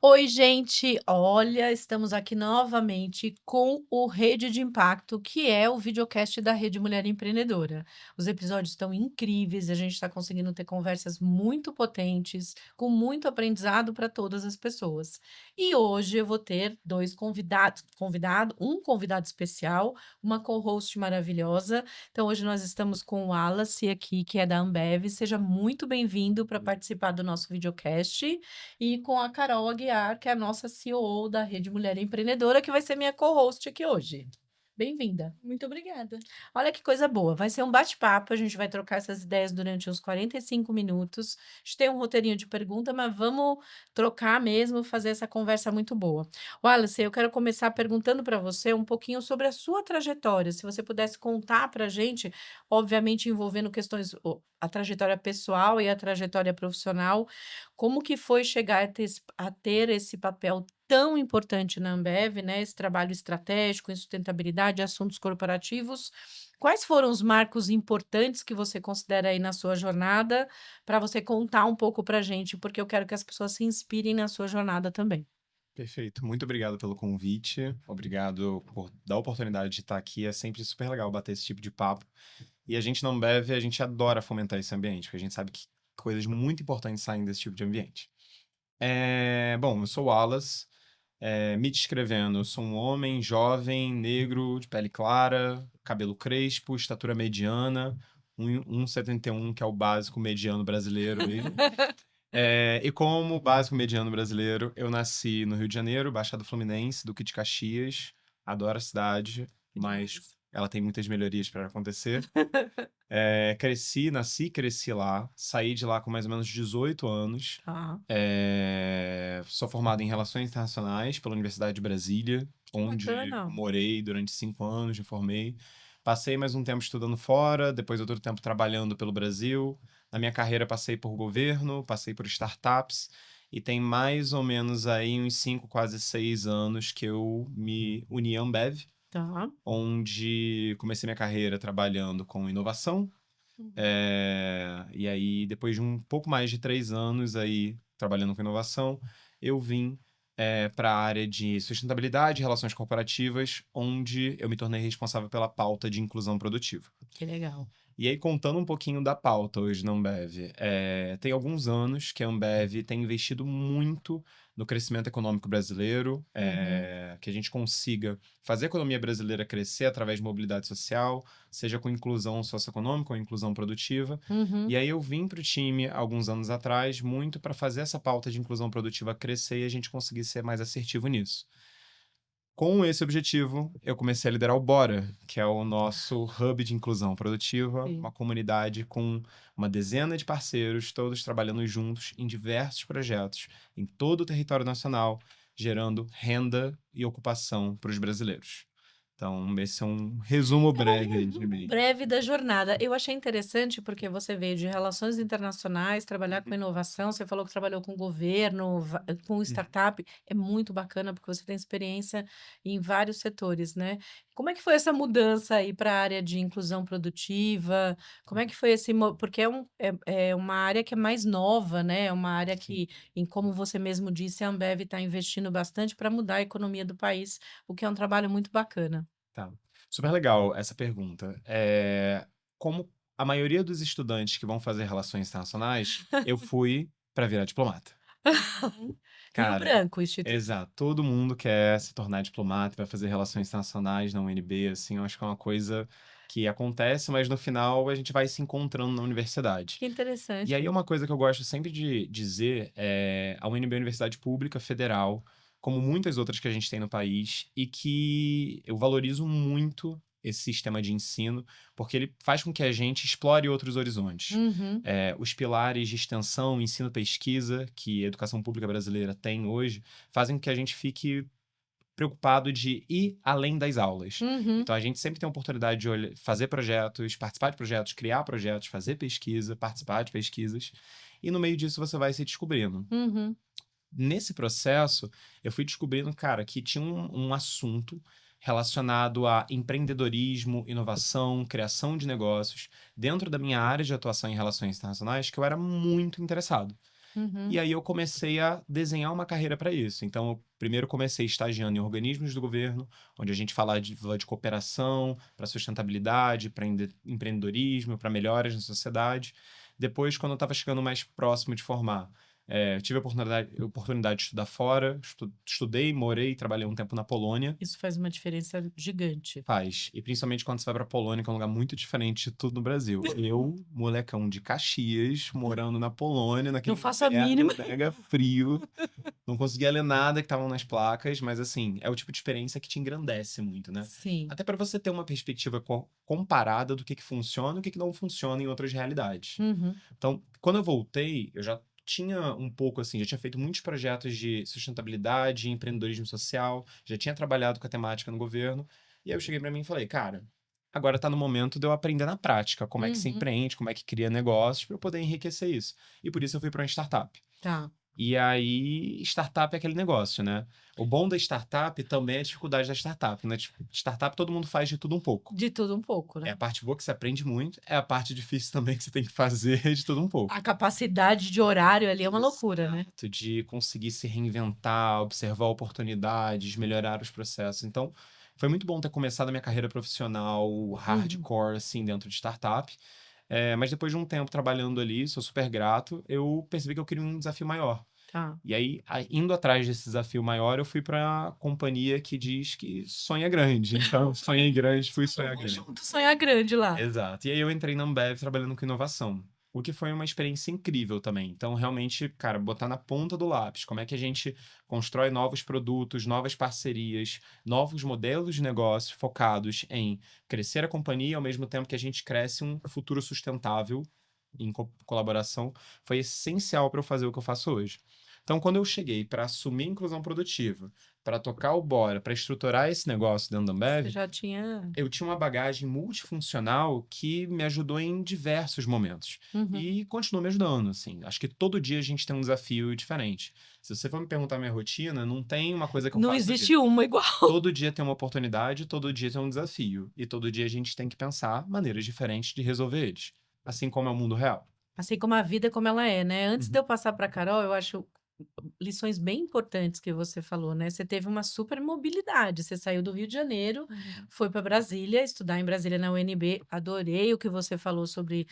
Oi, gente! Olha, estamos aqui novamente com o Rede de Impacto, que é o videocast da Rede Mulher Empreendedora. Os episódios estão incríveis, a gente está conseguindo ter conversas muito potentes, com muito aprendizado para todas as pessoas. E hoje eu vou ter dois um convidado especial, uma co-host maravilhosa. Então, hoje nós estamos com o Wallace aqui, que é da Ambev. Seja muito bem-vindo para participar do nosso videocast e com a Carol Aguiar, que é a nossa CEO da Rede Mulher Empreendedora, que vai ser minha co-host aqui hoje. Bem-vinda. Muito obrigada. Olha que coisa boa. Vai ser um bate-papo, a gente vai trocar essas ideias durante uns 45 minutos. A gente tem um roteirinho de pergunta, mas vamos trocar mesmo, fazer essa conversa muito boa. Wallace, eu quero começar perguntando para você um pouquinho sobre a sua trajetória. Se você pudesse contar para a gente, obviamente envolvendo questões, a trajetória pessoal e a trajetória profissional, como que foi chegar a ter esse papel tão importante na Ambev, né, esse trabalho estratégico em sustentabilidade, assuntos corporativos. Quais foram os marcos importantes que você considera aí na sua jornada, para você contar um pouco pra gente, porque eu quero que as pessoas se inspirem na sua jornada também. Perfeito. Muito obrigado pelo convite. Obrigado por dar a oportunidade de estar aqui. É sempre super legal bater esse tipo de papo. E a gente na Ambev, a gente adora fomentar esse ambiente, porque a gente sabe que coisas muito importantes saem desse tipo de ambiente. Bom, eu sou o Wallace. Me descrevendo, eu sou um homem jovem, negro, de pele clara, cabelo crespo, estatura mediana, 1,71, que é o básico mediano brasileiro aí. E como básico mediano brasileiro, eu nasci no Rio de Janeiro, Baixada Fluminense, Duque de Caxias. Adoro a cidade, mas Demais. ela tem muitas melhorias para acontecer. Nasci e cresci lá. Saí de lá com mais ou menos 18 anos. Tá, Sou formado em Relações Internacionais pela Universidade de Brasília, que onde bacana. morei durante 5 anos, me formei. Passei mais um tempo estudando fora, depois outro tempo trabalhando pelo Brasil. Na minha carreira passei por governo, passei por startups, e tem mais ou menos aí uns 5, quase 6 anos que eu me uni à Ambev, Tá. onde comecei minha carreira trabalhando com inovação. Uhum. E aí, depois de um pouco mais de 3 anos aí trabalhando com inovação, eu vim para a área de sustentabilidade e relações corporativas, onde eu me tornei responsável pela pauta de inclusão produtiva. Que legal. E aí, contando um pouquinho da pauta hoje na Ambev, tem alguns anos que a Ambev tem investido muito no crescimento econômico brasileiro, Uhum. que a gente consiga fazer a economia brasileira crescer através de mobilidade social, seja com inclusão socioeconômica ou inclusão produtiva. Uhum. E aí eu vim para o time alguns anos atrás muito para fazer essa pauta de inclusão produtiva crescer e a gente conseguir ser mais assertivo nisso. Com esse objetivo, eu comecei a liderar o Bora, que é o nosso hub de inclusão produtiva, Sim. uma comunidade com uma dezena de parceiros, todos trabalhando juntos em diversos projetos em todo o território nacional, gerando renda e ocupação para os brasileiros. Então, esse é um resumo É um breve aí de resumo mim. breve da jornada. Eu achei interessante porque você veio de relações internacionais, trabalhar com Uhum. inovação, você falou que trabalhou com governo, com Uhum. startup. É muito bacana porque você tem experiência em vários setores, né? Como é que foi essa mudança aí para a área de inclusão produtiva? Como é que foi porque é uma área que é mais nova, né? É uma área Sim. que, como você mesmo disse, a Ambev está investindo bastante para mudar a economia do país, o que é um trabalho muito bacana. Tá. Super legal essa pergunta. Como a maioria dos estudantes que vão fazer relações internacionais, eu fui para virar diplomata. Rio Cara, Branco, Instituto. exato. Todo mundo quer se tornar diplomata, vai fazer relações internacionais na UNB, assim, eu acho que é uma coisa que acontece, mas no final a gente vai se encontrando na universidade. Que E aí interessante. uma coisa que eu gosto sempre de dizer a UNB é uma universidade pública federal, como muitas outras que a gente tem no país, e que eu valorizo muito esse sistema de ensino, porque ele faz com que a gente explore outros horizontes. Uhum. Os pilares de extensão, ensino, pesquisa, que a educação pública brasileira tem hoje, fazem com que a gente fique preocupado de ir além das aulas. Uhum. Então, a gente sempre tem a oportunidade de fazer projetos, participar de projetos, criar projetos, fazer pesquisa, participar de pesquisas. E no meio disso, você vai se descobrindo. Uhum. Nesse processo, eu fui descobrindo, cara, que tinha um assunto relacionado a empreendedorismo, inovação, criação de negócios, dentro da minha área de atuação em relações internacionais, que eu era muito interessado. Uhum. E aí eu comecei a desenhar uma carreira para isso. Então, eu primeiro comecei estagiando em organismos do governo, onde a gente fala de cooperação, para sustentabilidade, para empreendedorismo, para melhoras na sociedade. Depois, quando eu estava chegando mais próximo de formar, tive a oportunidade de estudar fora, estudei, morei, trabalhei um tempo na Polônia. Isso faz uma diferença gigante. Faz. E principalmente quando você vai pra Polônia, que é um lugar muito diferente de tudo no Brasil. Eu, molecão de Caxias, morando na Polônia, Não naquele faço a inverno mínima. mega frio, não conseguia ler nada que estavam nas placas, mas assim, é o tipo de experiência que te engrandece muito, né? Sim. Até para você ter uma perspectiva comparada do que funciona e o que não funciona em outras realidades. Uhum. Então, quando eu voltei, eu já tinha um pouco assim, já tinha feito muitos projetos de sustentabilidade, empreendedorismo social, já tinha trabalhado com a temática no governo, e aí eu cheguei para mim e falei, cara, agora tá no momento de eu aprender na prática como é que se Uhum. empreende, como é que cria negócios, para eu poder enriquecer isso. E por isso eu fui para uma startup. Tá. E aí, startup é aquele negócio, né? O bom da startup também é a dificuldade da startup, né? Tipo, startup todo mundo faz de tudo um pouco. De tudo um pouco, É né? a parte boa que você aprende muito, é a parte difícil também que você tem que fazer de tudo um pouco. A capacidade de horário ali é uma loucura, né? Exato, de conseguir se reinventar, observar oportunidades, melhorar os processos. Então, foi muito bom ter começado a minha carreira profissional Uhum. hardcore, assim, dentro de startup. Mas depois de um tempo trabalhando ali, sou super grato, eu percebi que eu queria um desafio maior. Tá. E aí, indo atrás desse desafio maior, eu fui para a companhia que diz que sonha grande. Então, sonhei grande, fui sonhar Vamos grande. junto sonhar grande lá. Exato. E aí eu entrei na Ambev trabalhando com inovação, o que foi uma experiência incrível também. Então, realmente, cara, botar na ponta do lápis, como é que a gente constrói novos produtos, novas parcerias, novos modelos de negócio focados em crescer a companhia ao mesmo tempo que a gente cresce um futuro sustentável em colaboração, foi essencial para eu fazer o que eu faço hoje. Então, quando eu cheguei para assumir a inclusão produtiva, para tocar o Bora, para estruturar esse negócio dentro da Você Ambev, já tinha. eu tinha uma bagagem multifuncional que me ajudou em diversos momentos. Uhum. E continua me ajudando, assim. Acho que todo dia a gente tem um desafio diferente. Se você for me perguntar minha rotina, não tem uma coisa que eu Não faço todo dia. existe uma igual. Todo dia tem uma oportunidade, todo dia tem um desafio. E todo dia a gente tem que pensar maneiras diferentes de resolver eles. Assim como é o mundo real. Assim como a vida como ela é, né. Antes de Uhum. eu passar para Carol, eu acho lições bem importantes que você falou, né. Você teve uma super mobilidade, você saiu do Rio de Janeiro, foi para Brasília, estudar em Brasília na UNB. Adorei o que você falou sobre,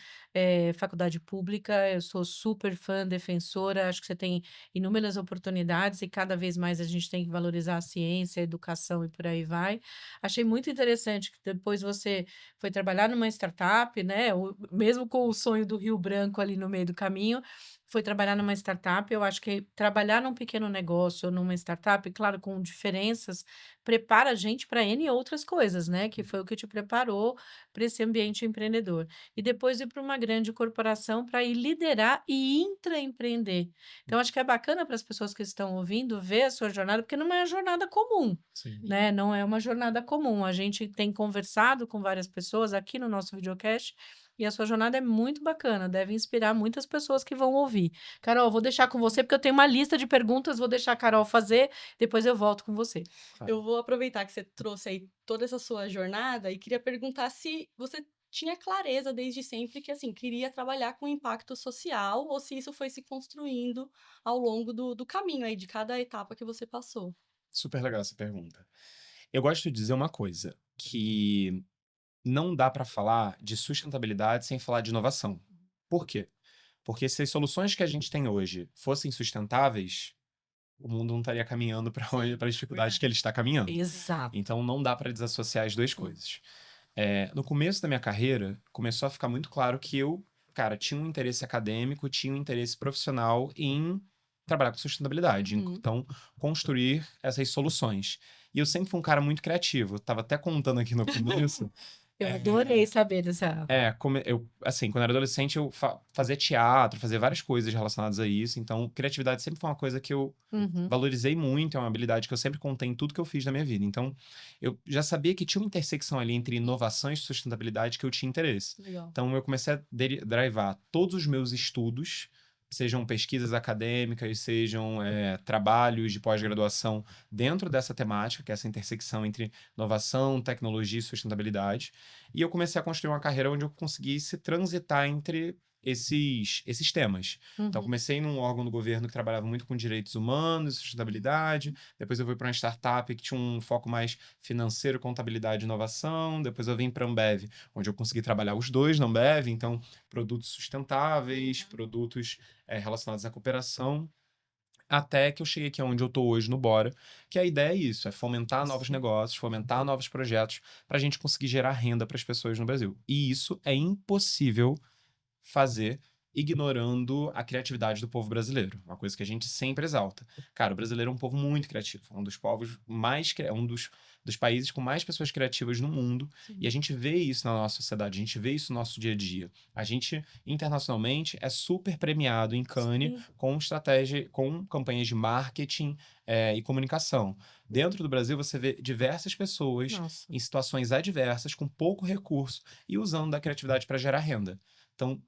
faculdade pública, eu sou super fã, defensora, acho que você tem inúmeras oportunidades e cada vez mais a gente tem que valorizar a ciência, a educação e por aí vai. Achei muito interessante que depois você foi trabalhar numa startup, né, mesmo com o sonho do Rio Branco ali no meio do caminho, foi trabalhar numa startup. Eu acho que trabalhar num pequeno negócio ou numa startup, claro, com diferenças, prepara a gente para N outras coisas, né, que foi o que te preparou para esse ambiente empreendedor. E depois ir para uma grande corporação para ir liderar e intraempreender. Então acho que é bacana para as pessoas que estão ouvindo ver a sua jornada, porque não é uma jornada comum, Sim. né, não é uma jornada comum. A gente tem conversado com várias pessoas aqui no nosso videocast, e a sua jornada é muito bacana, deve inspirar muitas pessoas que vão ouvir. Carol, vou deixar com você, porque eu tenho uma lista de perguntas, vou deixar a Carol fazer, depois eu volto com você. Claro. Eu vou aproveitar que você trouxe aí toda essa sua jornada e queria perguntar se você tinha clareza desde sempre que, assim, queria trabalhar com impacto social ou se isso foi se construindo ao longo do caminho aí, de cada etapa que você passou. Super legal essa pergunta. Eu gosto de dizer uma coisa, que não dá para falar de sustentabilidade sem falar de inovação. Por quê? Porque se as soluções que a gente tem hoje fossem sustentáveis, o mundo não estaria caminhando para onde, para as dificuldades que ele está caminhando. Exato. Então não dá para desassociar as duas coisas. No começo da minha carreira, começou a ficar muito claro que eu, cara, tinha um interesse acadêmico, tinha um interesse profissional em trabalhar com sustentabilidade, Uhum. então construir essas soluções. E eu sempre fui um cara muito criativo. Tava até contando aqui no começo. Eu é, adorei saber dessa. assim, quando eu era adolescente, eu fazia teatro, fazia várias coisas relacionadas a isso. Então, criatividade sempre foi uma coisa que eu Uhum. valorizei muito, é uma habilidade que eu sempre contei em tudo que eu fiz na minha vida. Então, eu já sabia que tinha uma intersecção ali entre inovação e sustentabilidade que eu tinha interesse. Legal. Então, eu comecei a drivar todos os meus estudos, sejam pesquisas acadêmicas, sejam trabalhos de pós-graduação dentro dessa temática, que é essa intersecção entre inovação, tecnologia e sustentabilidade. E eu comecei a construir uma carreira onde eu conseguisse transitar entre esses temas. Então, Uhum. comecei num órgão do governo que trabalhava muito com direitos humanos, sustentabilidade. Depois eu fui para uma startup que tinha um foco mais financeiro, contabilidade e inovação. Depois eu vim para a Ambev, onde eu consegui trabalhar os dois na Ambev. Então, produtos sustentáveis, Uhum. produtos relacionados à cooperação. Até que eu cheguei aqui onde eu tô hoje no Bora, que a ideia é isso, é fomentar novos Sim. negócios, fomentar novos projetos, para a gente conseguir gerar renda para as pessoas no Brasil. E isso é impossível fazer ignorando a criatividade do povo brasileiro, uma coisa que a gente sempre exalta. Cara, o brasileiro é um povo muito criativo, é um dos povos mais, um dos países com mais pessoas criativas no mundo, e a Sim. gente vê isso na nossa sociedade, a gente vê isso no nosso dia a dia. A gente, internacionalmente, é super premiado em Cannes Sim. com estratégia, com campanhas de marketing, e comunicação. Dentro do Brasil, você vê diversas pessoas Nossa. em situações adversas, com pouco recurso, e usando da criatividade para gerar renda. Então,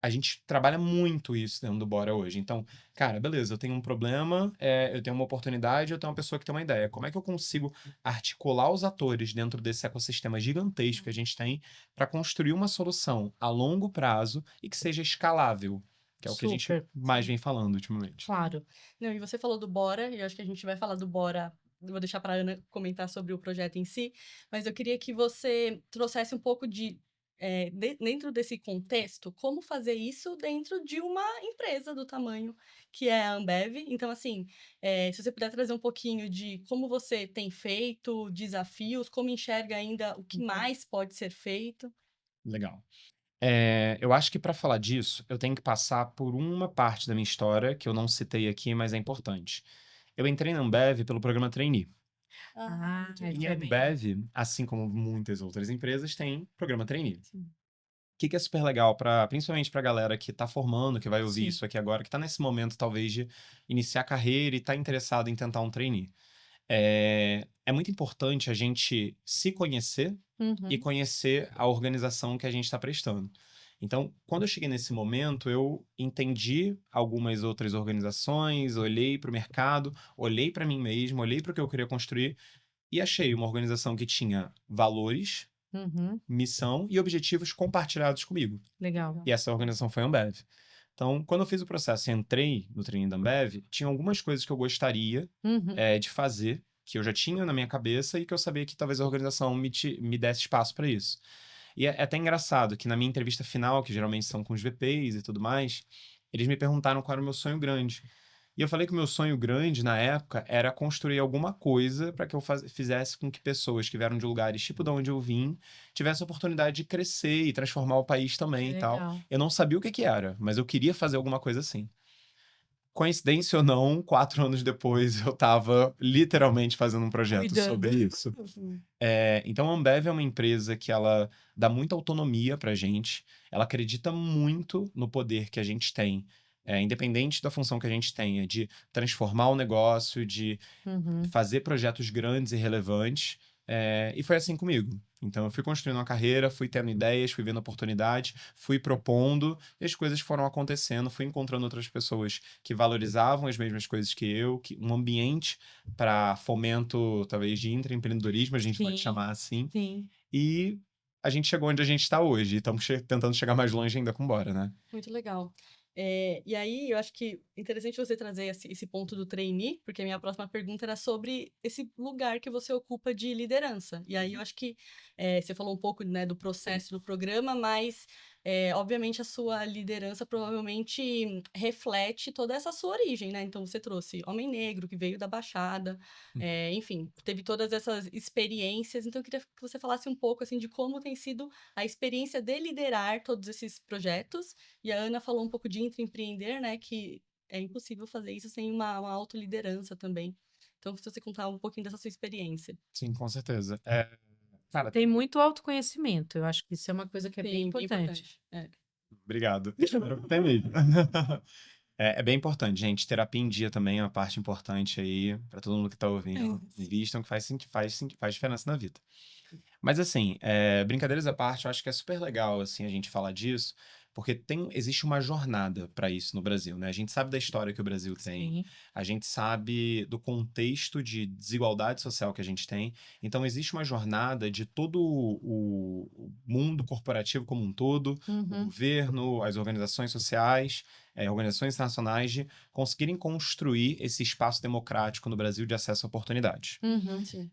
a gente trabalha muito isso dentro do Bora hoje. Então, cara, beleza, eu tenho um problema, eu tenho uma oportunidade, eu tenho uma pessoa que tem uma ideia. Como é que eu consigo articular os atores dentro desse ecossistema gigantesco que a gente tem para construir uma solução a longo prazo e que seja escalável, que é o que a gente Super, mais Sim. vem falando ultimamente. claro. Não, e você falou do Bora, e eu acho que a gente vai falar do Bora. Eu vou deixar para Ana comentar sobre o projeto em si, mas eu queria que você trouxesse um pouco dentro desse contexto, como fazer isso dentro de uma empresa do tamanho que é a Ambev. Então, assim, se você puder trazer um pouquinho de como você tem feito, desafios, como enxerga ainda o que Uhum. mais pode ser feito. Legal. Eu acho que para falar disso, eu tenho que passar por uma parte da minha história que eu não citei aqui, mas é importante. Eu entrei na Ambev pelo programa Trainee. Ah, Ah, muito E isso a é legal. bem Ambev, assim como muitas outras empresas, tem programa Trainee. O Sim. que é super legal, principalmente para a galera que está formando, que vai ouvir sim. isso aqui agora, que está nesse momento, talvez, de iniciar a carreira e está interessado em tentar um trainee. É muito importante a gente se conhecer e Uhum. conhecer a organização que a gente está prestando. Então, quando eu cheguei nesse momento, eu entendi algumas outras organizações, olhei para o mercado, olhei para mim mesmo, olhei para o que eu queria construir e achei uma organização que tinha valores, Uhum. missão e objetivos compartilhados comigo. Legal. E essa organização foi a Ambev. Então, quando eu fiz o processo e entrei no training da Ambev, tinha algumas coisas que eu gostaria Uhum. de fazer, que eu já tinha na minha cabeça e que eu sabia que talvez a organização me desse espaço para isso. E é até engraçado que na minha entrevista final, que geralmente são com os VPs e tudo mais, eles me perguntaram qual era o meu sonho grande. E eu falei que o meu sonho grande na época era construir alguma coisa para que eu fizesse com que pessoas que vieram de lugares tipo de onde eu vim tivessem a oportunidade de crescer e transformar o país Que também e tal. legal. Eu não sabia o que que era, mas eu queria fazer alguma coisa assim. Coincidência ou não, 4 anos depois eu estava literalmente fazendo um projeto sobre Cuidando. isso. Uhum. Então a Ambev é uma empresa que ela dá muita autonomia pra gente, ela acredita muito no poder que a gente tem, independente da função que a gente tenha, de transformar o negócio, de Uhum. fazer projetos grandes e relevantes, e foi assim comigo. Então eu fui construindo uma carreira, fui tendo ideias, fui vendo oportunidades, fui propondo, e as coisas foram acontecendo, fui encontrando outras pessoas que valorizavam as mesmas coisas que eu, um ambiente para fomento, talvez, de intraempreendedorismo, a gente pode Sim, chamar assim, sim. e a gente chegou onde a gente está hoje, e estamos tentando chegar mais longe ainda com Bora, né? Muito legal. E aí, eu acho que interessante você trazer esse ponto do trainee, porque a minha próxima pergunta era sobre esse lugar que você ocupa de liderança. E aí, eu acho que você falou um pouco, né, do processo do programa, mas, obviamente, a sua liderança provavelmente reflete toda essa sua origem, né? Então, você trouxe homem negro, que veio da Baixada, enfim, teve todas essas experiências. Então, eu queria que você falasse um pouco, assim, de como tem sido a experiência de liderar todos esses projetos e a Ana falou um pouco de intraempreender, né? Que é impossível fazer isso sem uma autoliderança também. Então, se você contar um pouquinho dessa sua experiência. Sim, com certeza. Cara, Tem muito autoconhecimento, eu acho que isso é uma coisa que é bem Sim, bem importante. importante. É. obrigado. Espero que tenha mesmo. É bem importante, gente. Terapia em dia também é uma parte importante aí para todo mundo que tá ouvindo. Invistam que faz diferença na vida. Mas assim, brincadeiras à parte, eu acho que é super legal assim a gente falar disso, Porque existe uma jornada para isso no Brasil, né? A gente sabe da história que o Brasil tem, Sim. a gente sabe do contexto de desigualdade social que a gente tem. Então, existe uma jornada de todo o mundo corporativo como um todo, o Uhum. governo, as organizações sociais, organizações internacionais, de conseguirem construir esse espaço democrático no Brasil de acesso a oportunidades. Uhum. Sim.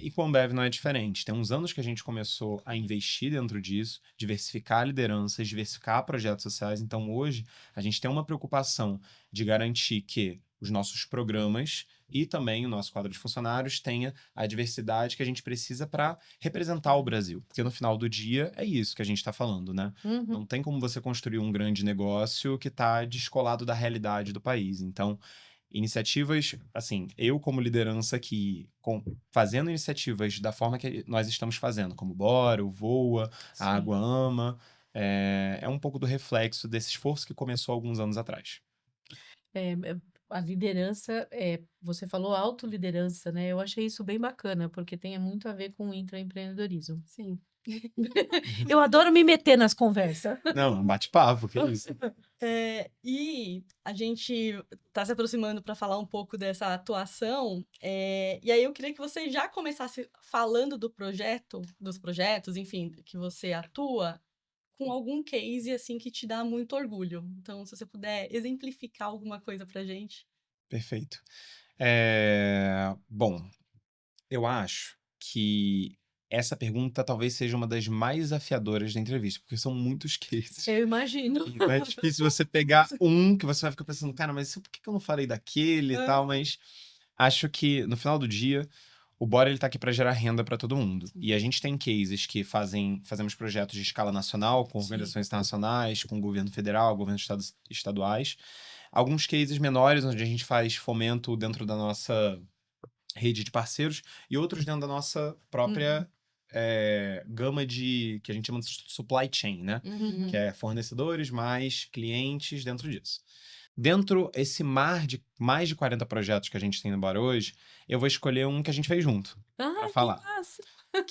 E com a Ambev não é diferente. Tem uns anos que a gente começou a investir dentro disso, diversificar lideranças, diversificar projetos sociais. Então, hoje, a gente tem uma preocupação de garantir que os nossos programas e também o nosso quadro de funcionários tenha a diversidade que a gente precisa para representar o Brasil. Porque no final do dia é isso que a gente está falando, né? Uhum. Não tem como você construir um grande negócio que está descolado da realidade do país. Então, iniciativas, assim, eu como liderança aqui, fazendo iniciativas da forma que nós estamos fazendo, como Bora, o Voa, a Sim. Água Ama, é um pouco do reflexo desse esforço que começou alguns anos atrás. A liderança, você falou autoliderança, né? Eu achei isso bem bacana, porque tem muito a ver com o intraempreendedorismo. Sim. Eu adoro me meter nas conversas. Não, um bate-papo, que isso. E a gente está se aproximando para falar um pouco dessa atuação, e aí eu queria que você já começasse falando dos projetos, enfim, que você atua, com algum case, assim, que te dá muito orgulho. Então, se você puder exemplificar alguma coisa pra gente. Perfeito. Bom, eu acho que essa pergunta talvez seja uma das mais desafiadoras da entrevista, porque são muitos cases. Eu imagino. Então é difícil você pegar um que você vai ficar pensando, cara, mas por que eu não falei daquele e tal? Mas acho que no final do dia, o Bora ele tá aqui para gerar renda para todo mundo. Sim. E a gente tem cases que fazemos projetos de escala nacional, com Sim. organizações internacionais, com o governo federal, governos estaduais. Alguns cases menores, onde a gente faz fomento dentro da nossa rede de parceiros, e outros dentro da nossa própria gama que a gente chama de supply chain, né? Uhum. Que é fornecedores mais clientes dentro disso. Dentro esse mar de mais de 40 projetos que a gente tem no Bora hoje, eu vou escolher um que a gente fez junto para Ah, que falar, massa!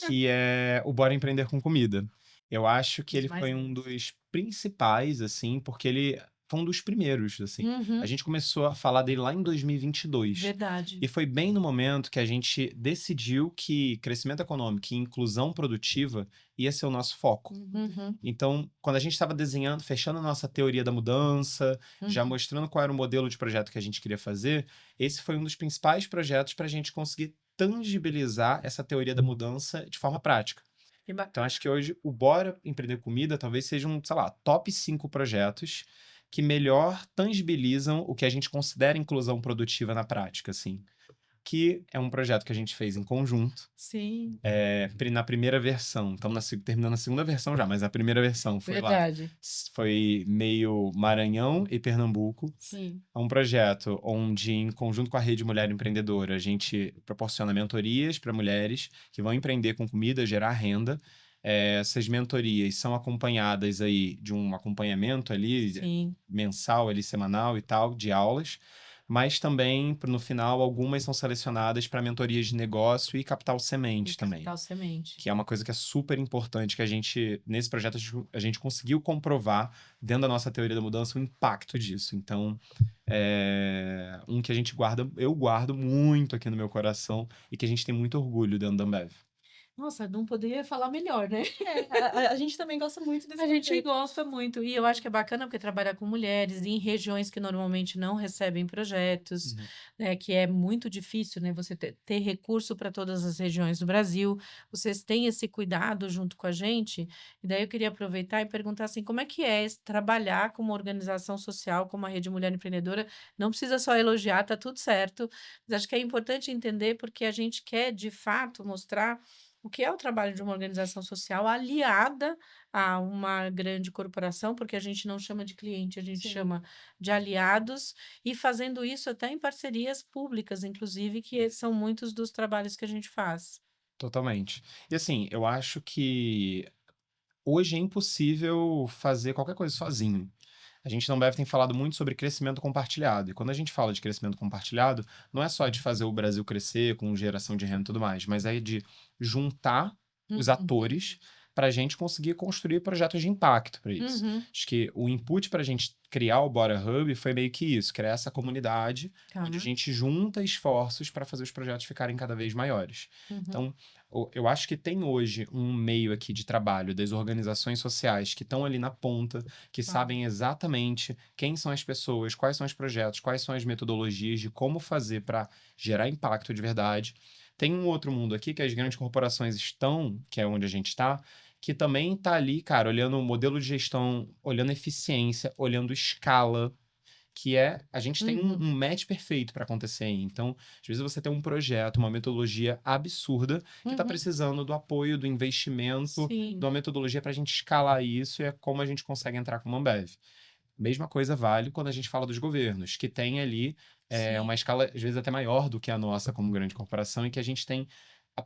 que é o Bora Empreender com Comida. Eu acho que Dos ele mais foi um lindos. dos principais, assim, porque ele foi um dos primeiros, assim. A Uhum. gente começou a falar dele lá em 2022. Verdade. E foi bem no momento que a gente decidiu que crescimento econômico e inclusão produtiva ia ser o nosso foco. Uhum. Então, quando a gente estava desenhando, fechando a nossa teoria da mudança, já Uhum. mostrando qual era o modelo de projeto que a gente queria fazer, esse foi um dos principais projetos para a gente conseguir tangibilizar essa teoria da mudança de forma prática. Que Então, bacana. acho que hoje o Bora Empreender Comida talvez seja sei lá, top 5 projetos que melhor tangibilizam o que a gente considera inclusão produtiva na prática, assim. Que é um projeto que a gente fez em conjunto. Sim. Na primeira versão, estamos terminando a segunda versão já, mas a primeira versão foi lá. Verdade. Foi meio Maranhão e Pernambuco. Sim. É um projeto onde, em conjunto com a Rede Mulher Empreendedora, a gente proporciona mentorias para mulheres que vão empreender com comida, gerar renda. Essas mentorias são acompanhadas aí de um acompanhamento ali, Sim. mensal, ali, semanal e tal, de aulas. Mas também, no final, algumas são selecionadas para mentorias de negócio e capital semente E também. capital semente. Que é uma coisa que é super importante, que nesse projeto, a gente conseguiu comprovar, dentro da nossa teoria da mudança, o impacto disso. Então, um que eu guardo muito aqui no meu coração e que a gente tem muito orgulho dentro da Ambev. Nossa, não poderia falar melhor, né? A gente também gosta muito desse A gente projeto. gosta muito. E eu acho que é bacana porque trabalhar com mulheres em regiões que normalmente não recebem projetos, né? Que é muito difícil, né? Você ter recurso para todas as regiões do Brasil. Vocês têm esse cuidado junto com a gente. E daí eu queria aproveitar e perguntar assim, como é que é trabalhar com uma organização social como a Rede Mulher Empreendedora? Não precisa só elogiar, tá tudo certo. Mas acho que é importante entender porque a gente quer, de fato, mostrar o que é o trabalho de uma organização social aliada a uma grande corporação, porque a gente não chama de cliente, a gente Sim. chama de aliados, e fazendo isso até em parcerias públicas, inclusive, que são muitos dos trabalhos que a gente faz. Totalmente. E assim, eu acho que hoje é impossível fazer qualquer coisa sozinho. A gente não deve ter falado muito sobre crescimento compartilhado. E quando a gente fala de crescimento compartilhado, não é só de fazer o Brasil crescer com geração de renda e tudo mais, mas é de juntar os Uhum. atores para a gente conseguir construir projetos de impacto para isso. Uhum. Acho que o input para a gente criar o Bora Hub foi meio que isso, criar essa comunidade Tá. onde a gente junta esforços para fazer os projetos ficarem cada vez maiores. Uhum. Então, eu acho que tem hoje um meio aqui de trabalho das organizações sociais que estão ali na ponta, que Tá. sabem exatamente quem são as pessoas, quais são os projetos, quais são as metodologias de como fazer para gerar impacto de verdade. Tem um outro mundo aqui que as grandes corporações estão, que é onde a gente está, que também está ali, cara, olhando o modelo de gestão, olhando eficiência, olhando escala, que é, a gente tem Uhum. um match perfeito para acontecer aí. Então, às vezes você tem um projeto, uma metodologia absurda que está Uhum. precisando do apoio, do investimento, Sim. de uma metodologia para a gente escalar isso e é como a gente consegue entrar com uma Ambev. Mesma coisa vale quando a gente fala dos governos, que tem ali Sim. uma escala, às vezes, até maior do que a nossa como grande corporação, e que a gente tem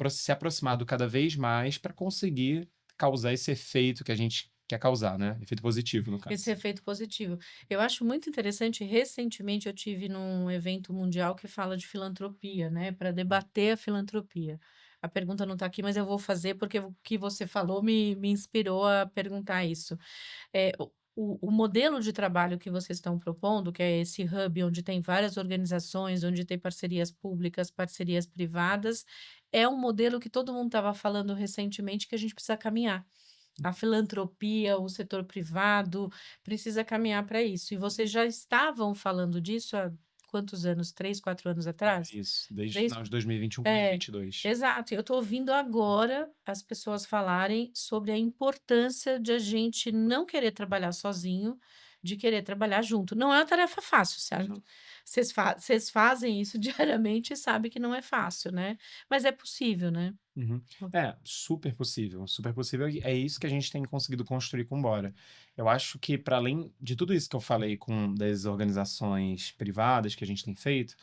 se aproximado cada vez mais para conseguir causar esse efeito que a gente quer causar, né? Efeito positivo, no caso. Esse efeito positivo. Eu acho muito interessante, recentemente eu tive num evento mundial que fala de filantropia, né, para debater a filantropia. A pergunta não está aqui, mas eu vou fazer porque o que você falou me inspirou a perguntar isso. O modelo de trabalho que vocês estão propondo, que é esse hub onde tem várias organizações, onde tem parcerias públicas, parcerias privadas, é um modelo que todo mundo estava falando recentemente que a gente precisa caminhar. A filantropia, o setor privado precisa caminhar para isso. E vocês já estavam falando disso há quantos anos? 3, 4 anos atrás? Isso, desde o Desde final de 2021 para é, 2022. exato. Eu estou ouvindo agora as pessoas falarem sobre a importância de a gente não querer trabalhar sozinho, de querer trabalhar junto. Não é uma tarefa fácil, certo? Uhum. Vocês fazem isso diariamente e sabem que não é fácil, né? Mas é possível, né? Uhum. É, super possível, super possível. E é isso que a gente tem conseguido construir com o Bora. Eu acho que, para além de tudo isso que eu falei com das organizações privadas que a gente tem feito,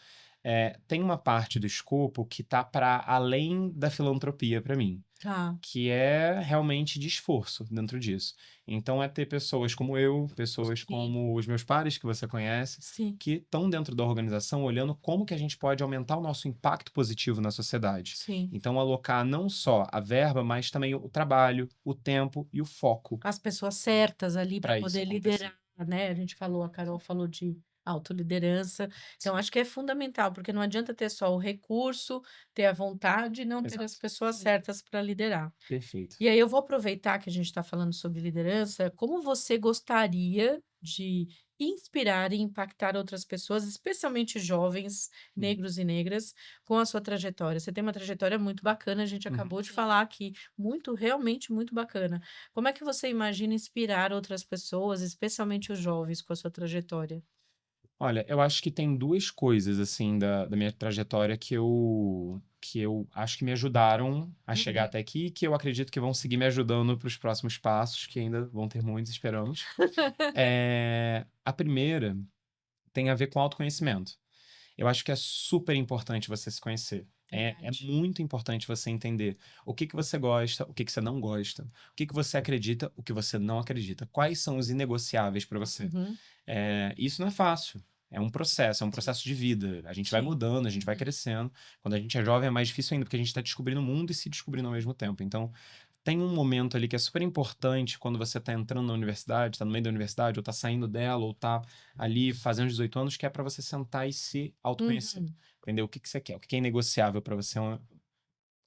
tem uma parte do escopo que tá para além da filantropia para mim, Tá. que é realmente de esforço dentro disso. Então, é ter pessoas como eu, pessoas Sim, como os meus pares, que você conhece, sim, que estão dentro da organização olhando como que a gente pode aumentar o nosso impacto positivo na sociedade. sim. Então, alocar não só a verba, mas também o trabalho, o tempo e o foco As pessoas certas ali para para isso poder acontecer. liderar, né, a Carol falou de autoliderança, então acho que é fundamental, porque não adianta ter só o recurso, ter a vontade e não ter as Exato. pessoas certas para liderar. Perfeito. E aí eu vou aproveitar que a gente está falando sobre liderança, como você gostaria de inspirar e impactar outras pessoas, especialmente jovens, Uhum. negros e negras, com a sua trajetória? Você tem uma trajetória muito bacana, a gente Uhum. acabou de falar aqui, muito, realmente muito bacana. Como é que você imagina inspirar outras pessoas, especialmente os jovens, com a sua trajetória? Olha, eu acho que tem duas coisas, assim, da minha trajetória que eu acho que me ajudaram a chegar Uhum. até aqui e que eu acredito que vão seguir me ajudando para os próximos passos, que ainda vão ter muitos, esperamos. A primeira tem a ver com autoconhecimento. Eu acho que é super importante você se conhecer. É Verdade. muito importante você entender o que que você gosta, o que que você não gosta, o que que você acredita, o que você não acredita, quais são os inegociáveis para você. Uhum. Isso não é fácil. É um Sim, processo de vida. A gente vai sim. mudando, a gente vai Uhum. crescendo. Quando a gente é jovem é mais difícil ainda, porque a gente está descobrindo o mundo e se descobrindo ao mesmo tempo. Então, tem um momento ali que é super importante quando você está entrando na universidade, está no meio da universidade, ou está saindo dela, ou está ali fazendo 18 anos, que é para você sentar e se autoconhecer. Uhum. Entender o que que você quer, o que que é inegociável para você,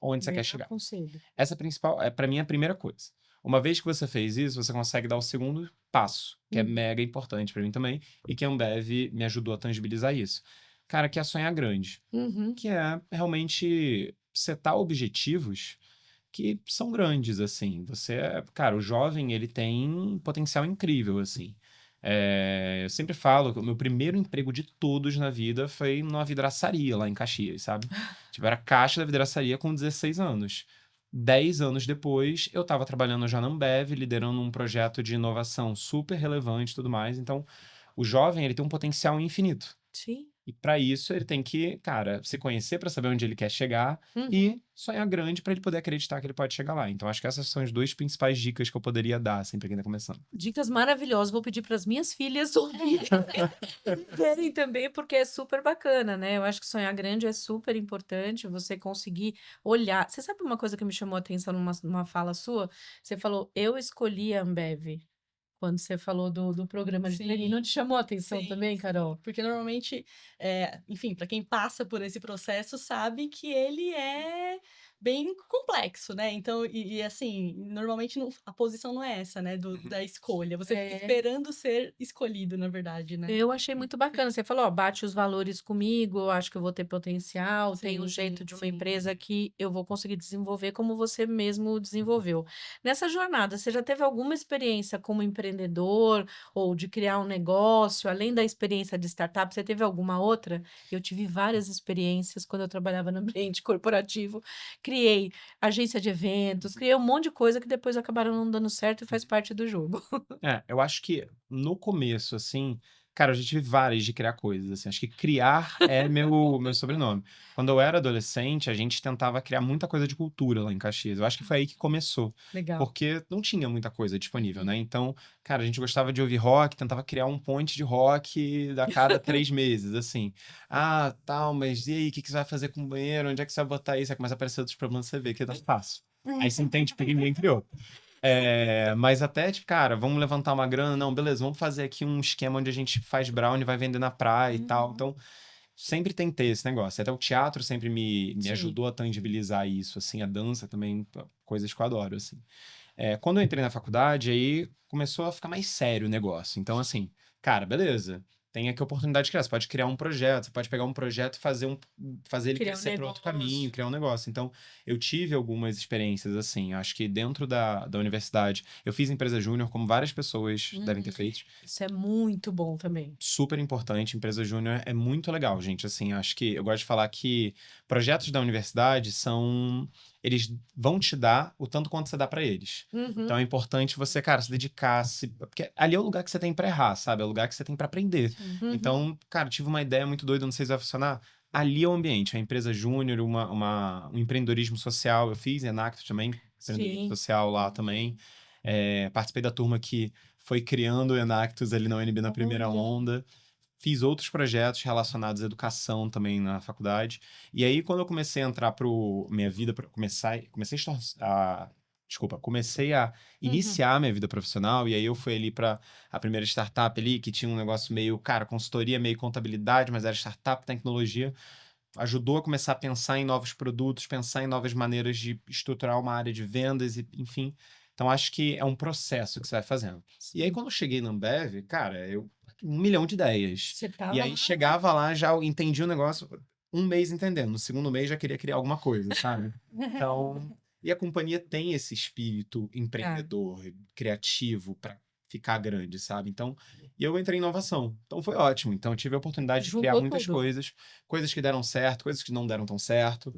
onde você quer Melhor chegar. conselho. Essa principal é para mim a primeira coisa. Uma vez que você fez isso, você consegue dar o segundo passo, que é Uhum. mega importante para mim também, e que a Ambev me ajudou a tangibilizar isso. Cara, que é sonhar grande, Uhum. que é realmente setar objetivos que são grandes, assim. Cara, o jovem, ele tem um potencial incrível, assim. Eu sempre falo que o meu primeiro emprego de todos na vida foi numa vidraçaria lá em Caxias, sabe? Tipo, era caixa da vidraçaria com 16 anos. 10 anos depois, eu estava trabalhando já na Ambev, liderando um projeto de inovação super relevante e tudo mais. Então, o jovem, ele tem um potencial infinito. Sim. E para isso ele tem que, cara, se conhecer para saber onde ele quer chegar Uhum. e sonhar grande para ele poder acreditar que ele pode chegar lá. Então acho que essas são as duas principais dicas que eu poderia dar, assim, pra quem tá começando. Dicas maravilhosas, vou pedir para as minhas filhas ouvirem e verem também, porque é super bacana, né. Eu acho que sonhar grande é super importante, você conseguir olhar você sabe uma coisa que me chamou a atenção numa fala sua? Você falou: "Eu escolhi a Ambev", quando você falou do programa de training, Sim, não te chamou a atenção sim, também, sim. Carol? Porque normalmente, enfim, para quem passa por esse processo sabe que ele é bem complexo, né. Então assim, normalmente a posição não é essa, né, Uhum. da escolha, você fica É. esperando ser escolhido, na verdade, né. Eu achei muito bacana. Você falou: "Ó, bate os valores comigo, eu acho que eu vou ter potencial, tem um jeito Sim, de uma sim. empresa que eu vou conseguir desenvolver como você mesmo desenvolveu". Nessa jornada, você já teve alguma experiência como empreendedor ou de criar um negócio, além da experiência de startup, você teve alguma outra? Eu tive várias experiências quando eu trabalhava no ambiente corporativo. Criei agência de eventos, criei um monte de coisa que depois acabaram não dando certo e faz parte do jogo. É, eu acho que no começo, assim, cara, eu já tive várias de criar coisas, assim, acho que criar é meu sobrenome. Quando eu era adolescente, a gente tentava criar muita coisa de cultura lá em Caxias. Eu acho que foi aí que começou, Legal. porque não tinha muita coisa disponível, Uhum. né? Então, cara, a gente gostava de ouvir rock, tentava criar um point de rock a cada 3 meses, assim. Ah, tal, mas e aí, o que que você vai fazer com o banheiro? Onde é que você vai botar isso? Aí começa a aparecer outros problemas, você vê que tá fácil. Aí você entende porque ninguém criou. Mas até, tipo, cara, vamos levantar uma grana? Não, beleza, vamos fazer aqui um esquema onde a gente faz brownie, vai vender na praia e tal. Uhum. Então, sempre tentei esse negócio. Até o teatro sempre me Sim. ajudou a tangibilizar isso, assim, a dança também, coisas que eu adoro, assim. Quando eu entrei na faculdade, aí começou a ficar mais sério o negócio. Então, assim, cara, beleza. Tem aqui a oportunidade de criar. Você pode criar um projeto, você pode pegar um projeto e fazer ele Criar um crescer para outro caminho, negócio. criar um negócio. Então, eu tive algumas experiências assim. Acho que dentro da universidade, eu fiz empresa júnior, como várias pessoas devem ter Uhum. feito. Isso é muito bom também. Super importante, empresa júnior é muito legal, gente. Assim, acho que eu gosto de falar que projetos da universidade eles vão te dar o tanto quanto você dá para eles. Então Uhum. é importante você, cara, se dedicar, porque ali é o lugar que você tem para errar, sabe? É o lugar que você tem para aprender. Sim. Uhum. Então, cara, tive uma ideia muito doida, não sei se vai funcionar. Ali é o ambiente, a empresa júnior, um empreendedorismo social. Eu fiz Enactus também, empreendedorismo Sim. social lá também. Participei da turma que foi criando o Enactus ali na UNB na primeira Olha. onda. Fiz outros projetos relacionados à educação também na faculdade. E aí, quando eu comecei a entrar pro minha vida, comecei a Uhum. iniciar minha vida profissional, e aí eu fui ali para a primeira startup ali, que tinha um negócio meio, cara, consultoria, meio contabilidade, mas era startup, tecnologia. Ajudou a começar a pensar em novos produtos, pensar em novas maneiras de estruturar uma área de vendas, e, enfim. Então, acho que é um processo que você vai fazendo. E aí, Sim. quando eu cheguei na Ambev, cara, eu 1 milhão de ideias. Você E estava aí, lá chegava lá, já entendi o negócio, um mês entendendo. No segundo mês, já queria criar alguma coisa, sabe? Então, e a companhia tem esse espírito tá. empreendedor, criativo, para ficar grande, sabe? Então, e eu entrei em inovação. Então, foi ótimo. Então, eu tive a oportunidade de criar Juntou muitas tudo. coisas que deram certo, coisas que não deram tão certo,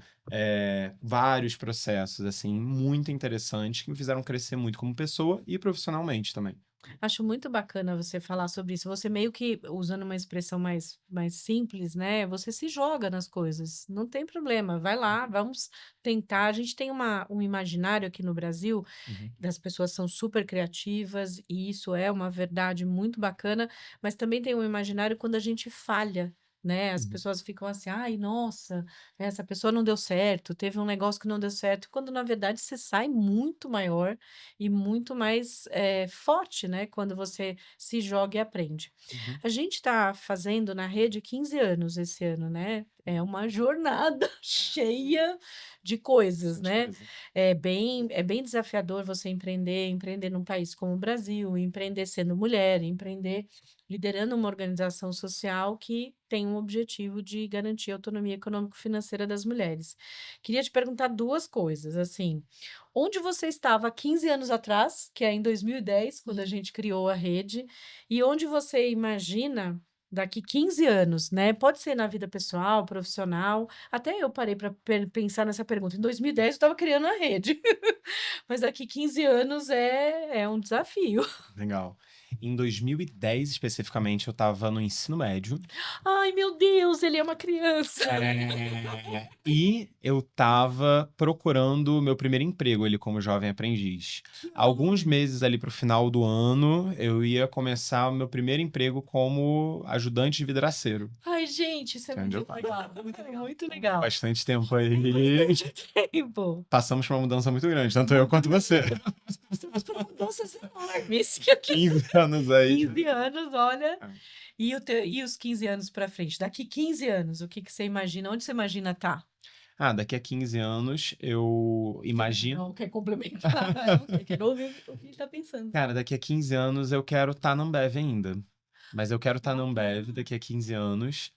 vários processos, assim, muito interessantes, que me fizeram crescer muito como pessoa e profissionalmente também. Acho muito bacana você falar sobre isso. Você meio que, usando uma expressão mais simples, né, você se joga nas coisas, não tem problema, vai lá, vamos tentar. A gente tem um imaginário aqui no Brasil, Uhum, das pessoas são super criativas, e isso é uma verdade muito bacana, mas também tem um imaginário quando a gente falha, né, as uhum, pessoas ficam assim: "Ai, nossa, essa pessoa não deu certo, teve um negócio que não deu certo", quando na verdade você sai muito maior e muito mais, forte, né, quando você se joga e aprende. uhum. A gente está fazendo na rede 15 anos esse ano, né, é uma jornada cheia de coisas, Bastante né. coisa. É bem desafiador você empreender num país como o Brasil, empreender sendo mulher, empreender liderando uma organização social que tem um objetivo de garantir a autonomia econômico-financeira das mulheres. Queria te perguntar 2 coisas, assim, onde você estava há 15 anos atrás, que é em 2010, quando a gente criou a rede, e onde você imagina daqui 15 anos, né, pode ser na vida pessoal, profissional, até eu parei para pensar nessa pergunta, em 2010 eu estava criando a rede, mas daqui 15 anos é um desafio. Legal. Em 2010, especificamente, eu estava no ensino médio. Ai, meu Deus, ele é uma criança. E eu estava procurando o meu primeiro emprego ali como jovem aprendiz. Que Alguns ótimo. meses ali para o final do ano, eu ia começar o meu primeiro emprego como ajudante de vidraceiro. Ai, gente, isso é Que é onde eu muito tava. legal, muito legal. Muito legal. Bastante tempo aí. Bastante tempo. Passamos por uma mudança muito grande, tanto eu quanto você. Passamos por mudanças enormes. 15 anos aí. 15 anos, olha. É. E os 15 anos pra frente? Daqui 15 anos, o que que você imagina? Onde você imagina estar? Daqui a 15 anos eu imagino. Não, quer complementar? Eu quero ouvir o que ele tá pensando. Cara, daqui a 15 anos eu quero estar na Ambev ainda. Mas eu quero estar na Ambev daqui a 15 anos,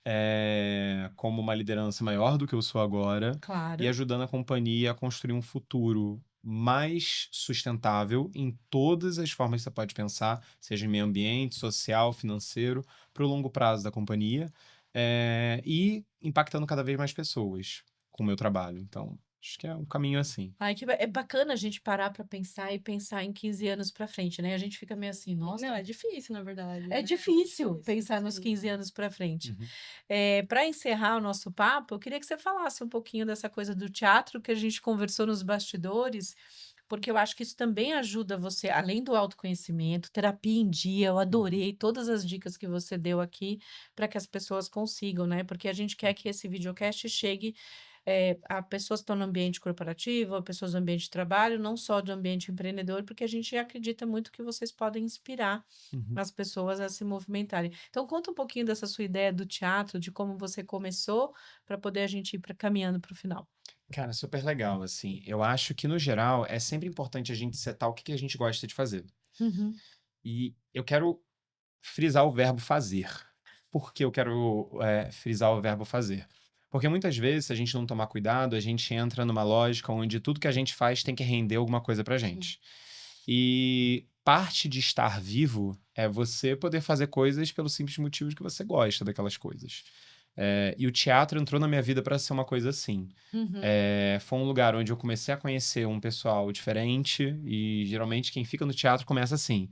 como uma liderança maior do que eu sou agora, e Claro. ajudando a companhia a construir um futuro mais sustentável em todas as formas que você pode pensar, seja em meio ambiente, social, financeiro, para o longo prazo da companhia, e impactando cada vez mais pessoas com o meu trabalho. Então, acho que é um caminho assim. Ai, é bacana a gente parar pra pensar e pensar em 15 anos pra frente, né? A gente fica meio assim, nossa, Não, é difícil, na verdade, é né? difícil Difícil, pensar nos sim. 15 anos para frente. Uhum. Para encerrar o nosso papo, eu queria que você falasse um pouquinho dessa coisa do teatro que a gente conversou nos bastidores, porque eu acho que isso também ajuda você, além do autoconhecimento, terapia em dia. Eu adorei todas as dicas que você deu aqui para que as pessoas consigam, né? Porque a gente quer que esse videocast chegue a pessoas que estão no ambiente corporativo, a pessoas do ambiente de trabalho, não só do ambiente empreendedor, porque a gente acredita muito que vocês podem inspirar Uhum. as pessoas a se movimentarem. Então, conta um pouquinho dessa sua ideia do teatro, de como você começou, para poder a gente ir caminhando para o final. Cara, super legal, assim. Eu acho que, no geral, é sempre importante a gente setar o que que a gente gosta de fazer. Uhum. E eu quero frisar o verbo fazer. Por que eu quero frisar o verbo fazer? Porque muitas vezes, se a gente não tomar cuidado, a gente entra numa lógica onde tudo que a gente faz tem que render alguma coisa pra Sim. gente. E parte de estar vivo é você poder fazer coisas pelo simples motivo de que você gosta daquelas coisas. E o teatro entrou na minha vida para ser uma coisa assim. Uhum. Foi um lugar onde eu comecei a conhecer um pessoal diferente, e geralmente quem fica no teatro começa assim: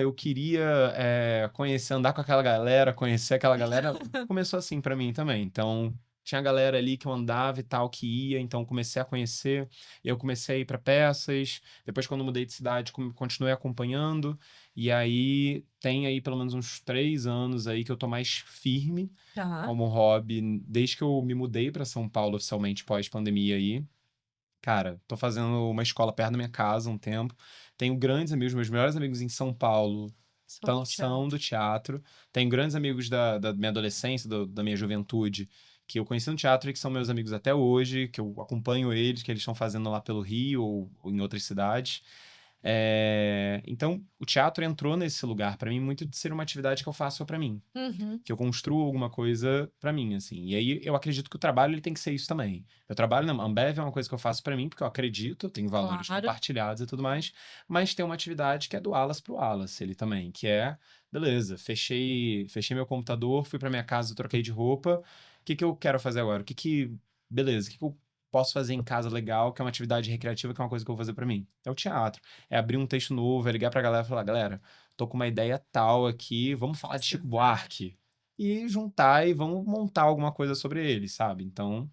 eu queria conhecer, andar com aquela galera, conhecer aquela galera. Começou assim para mim também. Então, tinha galera ali que eu andava e tal, que ia, então comecei a conhecer, e eu comecei a ir para peças. Depois, quando mudei de cidade, continuei acompanhando, e aí tem aí pelo menos uns 3 anos aí que eu tô mais firme Tá. como hobby, desde que eu me mudei para São Paulo oficialmente pós-pandemia aí. Cara, tô fazendo uma escola perto da minha casa há um tempo. Tenho grandes amigos, meus melhores amigos em São Paulo Sou do são teatro. do teatro. Tenho grandes amigos da minha adolescência, da minha juventude, que eu conheci no teatro e que são meus amigos até hoje, que eu acompanho eles, que eles estão fazendo lá pelo Rio ou em outras cidades. Então, o teatro entrou nesse lugar para mim muito de ser uma atividade que eu faço para mim, Uhum. que eu construo alguma coisa para mim, assim. E aí eu acredito que o trabalho ele tem que ser isso também. Eu trabalho na Ambev é uma coisa que eu faço para mim, porque eu acredito, eu tenho valores Claro. compartilhados e tudo mais, mas tem uma atividade que é do Alas pro Alas, ele também, que é, beleza, fechei meu computador, fui para minha casa, troquei de roupa, o que que eu quero fazer agora? Beleza, o que que eu posso fazer em casa legal, que é uma atividade recreativa, que é uma coisa que eu vou fazer para mim? É o teatro. É abrir um texto novo, é ligar pra galera e falar, galera, tô com uma ideia tal aqui, vamos falar de Chico Buarque. E juntar e vamos montar alguma coisa sobre ele, sabe? Então,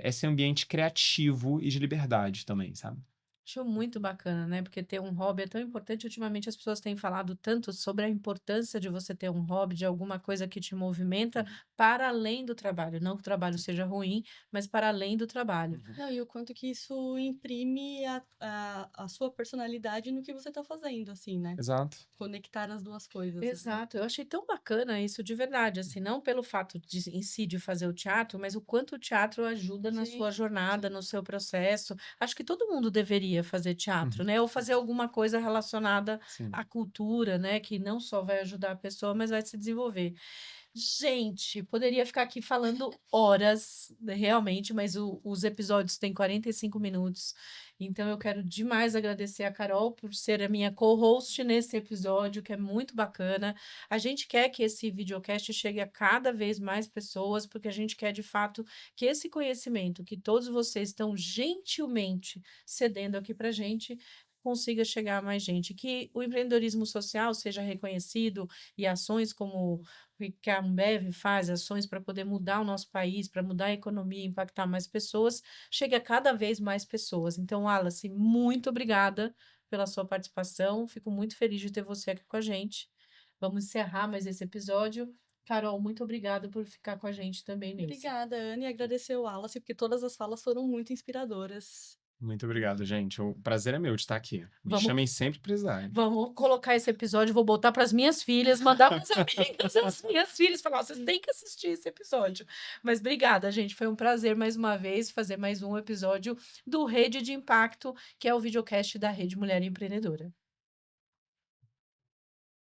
esse ambiente criativo e de liberdade também, sabe? Acho muito bacana, né? Porque ter um hobby é tão importante. Ultimamente as pessoas têm falado tanto sobre a importância de você ter um hobby, de alguma coisa que te movimenta para além do trabalho. Não que o trabalho seja ruim, mas para além do trabalho. Uhum. Não, e o quanto que isso imprime a sua personalidade no que você tá fazendo, assim, né? Exato. Conectar as duas coisas, né? Exato, eu achei tão bacana isso de verdade, assim, não pelo fato em si de fazer o teatro, mas o quanto o teatro ajuda na Sim, sua jornada, sim. no seu processo. Acho que todo mundo deveria fazer teatro, Uhum. né? Ou fazer alguma coisa relacionada Sim. à cultura, né? Que não só vai ajudar a pessoa, mas vai se desenvolver. Gente, poderia ficar aqui falando horas, né, realmente, mas os episódios têm 45 minutos. Então, eu quero demais agradecer a Carol por ser a minha co-host nesse episódio, que é muito bacana. A gente quer que esse videocast chegue a cada vez mais pessoas, porque a gente quer, de fato, que esse conhecimento que todos vocês estão gentilmente cedendo aqui pra gente consiga chegar a mais gente, que o empreendedorismo social seja reconhecido e ações como que a Ambev faz, ações para poder mudar o nosso país, para mudar a economia, impactar mais pessoas, chegue a cada vez mais pessoas. Então, Wallace, muito obrigada pela sua participação. Fico muito feliz de ter você aqui com a gente. Vamos encerrar mais esse episódio. Carol, muito obrigada por ficar com a gente também nesse. Obrigada, Anne, e agradecer o Wallace, porque todas as falas foram muito inspiradoras. Muito obrigado, gente. O prazer é meu de estar aqui. Me Vamos chamem sempre que precisarem. Vamos colocar esse episódio, vou botar para as minhas filhas, mandar para as amigas, as minhas filhas, falar: "Ó, vocês têm que assistir esse episódio". Mas obrigada, gente, foi um prazer mais uma vez fazer mais um episódio do Rede de Impacto, que é o videocast da Rede Mulher Empreendedora.